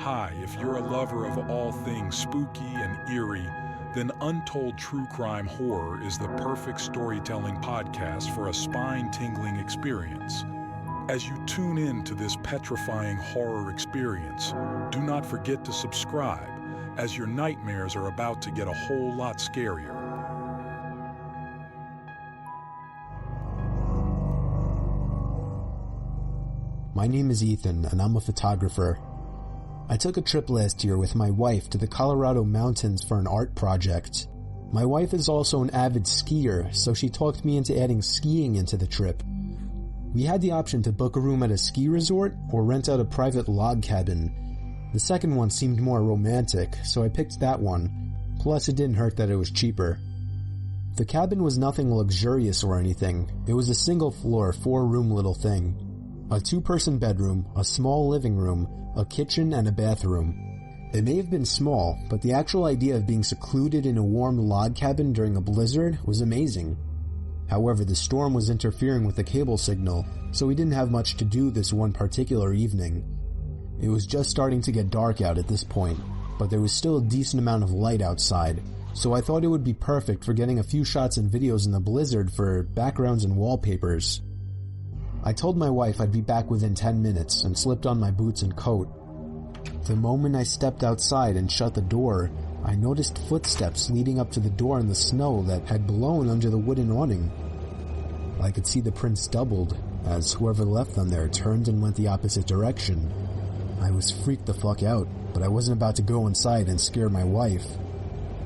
Hi, if you're a lover of all things spooky and eerie, then Untold True Crime Horror is the perfect storytelling podcast for a spine-tingling experience. As you tune in to this petrifying horror experience, do not forget to subscribe, as your nightmares are about to get a whole lot scarier. My name is Ethan, and I'm a photographer. I took a trip last year with my wife to the Colorado mountains for an art project. My wife is also an avid skier, so she talked me into adding skiing into the trip. We had the option to book a room at a ski resort or rent out a private log cabin. The second one seemed more romantic, so I picked that one. Plus, it didn't hurt that it was cheaper. The cabin was nothing luxurious or anything. It was a single-floor, 4-room little thing. A 2-person bedroom, a small living room, a kitchen, and a bathroom. It may have been small, but the actual idea of being secluded in a warm log cabin during a blizzard was amazing. However, the storm was interfering with the cable signal, so we didn't have much to do this one particular evening. It was just starting to get dark out at this point, but there was still a decent amount of light outside, so I thought it would be perfect for getting a few shots and videos in the blizzard for backgrounds and wallpapers. I told my wife I'd be back within 10 minutes and slipped on my boots and coat. The moment I stepped outside and shut the door, I noticed footsteps leading up to the door in the snow that had blown under the wooden awning. I could see the prints doubled as whoever left them there turned and went the opposite direction. I was freaked the fuck out, but I wasn't about to go inside and scare my wife.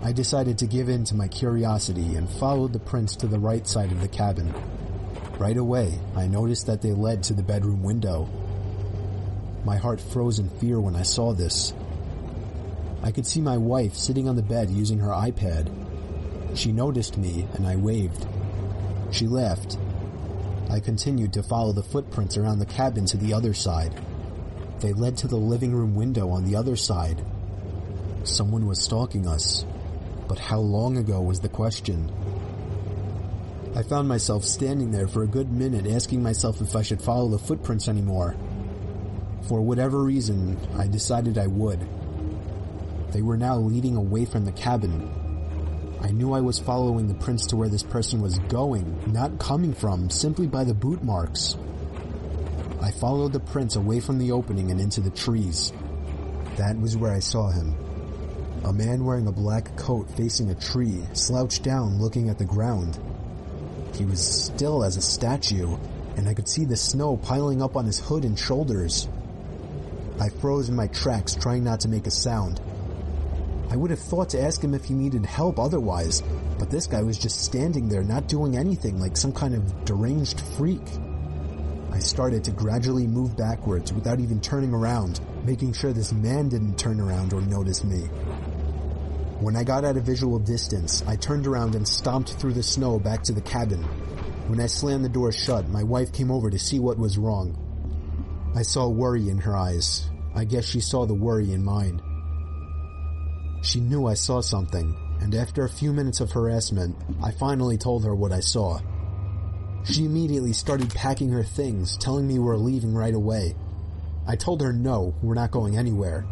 I decided to give in to my curiosity and followed the prints to the right side of the cabin. Right away, I noticed that they led to the bedroom window. My heart froze in fear when I saw this. I could see my wife sitting on the bed using her iPad. She noticed me, and I waved. She laughed. I continued to follow the footprints around the cabin to the other side. They led to the living room window on the other side. Someone was stalking us, but how long ago was the question? I found myself standing there for a good minute asking myself if I should follow the footprints anymore. For whatever reason, I decided I would. They were now leading away from the cabin. I knew I was following the prints to where this person was going, not coming from, simply by the boot marks. I followed the prints away from the opening and into the trees. That was where I saw him. A man wearing a black coat facing a tree, slouched down looking at the ground. He was still as a statue, and I could see the snow piling up on his hood and shoulders. I froze in my tracks, trying not to make a sound. I would have thought to ask him if he needed help otherwise, but this guy was just standing there not doing anything, like some kind of deranged freak. I started to gradually move backwards without even turning around, making sure this man didn't turn around or notice me. When I got at a visual distance, I turned around and stomped through the snow back to the cabin. When I slammed the door shut, my wife came over to see what was wrong. I saw worry in her eyes. I guess she saw the worry in mine. She knew I saw something, and after a few minutes of harassment, I finally told her what I saw. She immediately started packing her things, telling me we're leaving right away. I told her no, we're not going anywhere.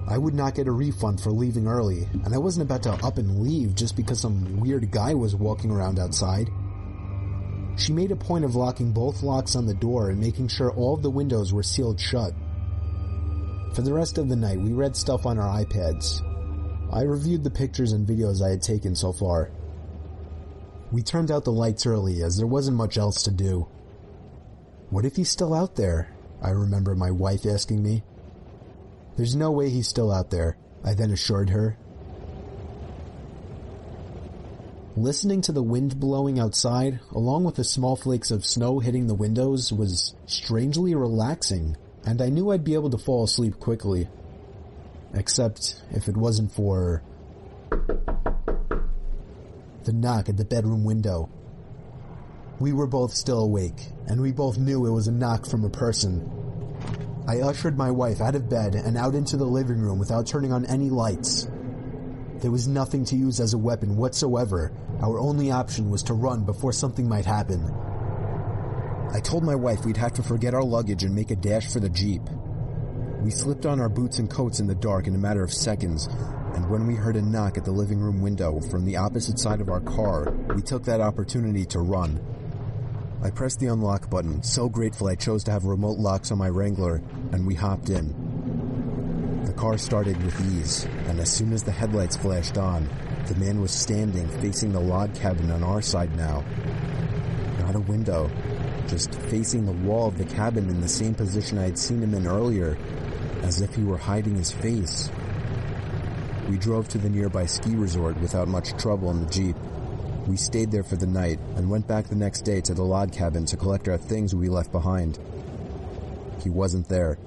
I would not get a refund for leaving early, and I wasn't about to up and leave just because some weird guy was walking around outside. She made a point of locking both locks on the door and making sure all of the windows were sealed shut. For the rest of the night, we read stuff on our iPads. I reviewed the pictures and videos I had taken so far. We turned out the lights early as there wasn't much else to do. What if he's still out there? I remember my wife asking me. There's no way he's still out there, I then assured her. Listening to the wind blowing outside, along with the small flakes of snow hitting the windows, was strangely relaxing, and I knew I'd be able to fall asleep quickly. Except if it wasn't for the knock at the bedroom window. We were both still awake, and we both knew it was a knock from a person. I ushered my wife out of bed and out into the living room without turning on any lights. There was nothing to use as a weapon whatsoever. Our only option was to run before something might happen. I told my wife we'd have to forget our luggage and make a dash for the Jeep. We slipped on our boots and coats in the dark in a matter of seconds, and when we heard a knock at the living room window from the opposite side of our car, we took that opportunity to run. I pressed the unlock button, so grateful I chose to have remote locks on my Wrangler, and we hopped in. The car started with ease, and as soon as the headlights flashed on, the man was standing facing the log cabin on our side now. Not a window, just facing the wall of the cabin in the same position I had seen him in earlier, as if he were hiding his face. We drove to the nearby ski resort without much trouble in the Jeep. We stayed there for the night and went back the next day to the log cabin to collect our things we left behind. He wasn't there.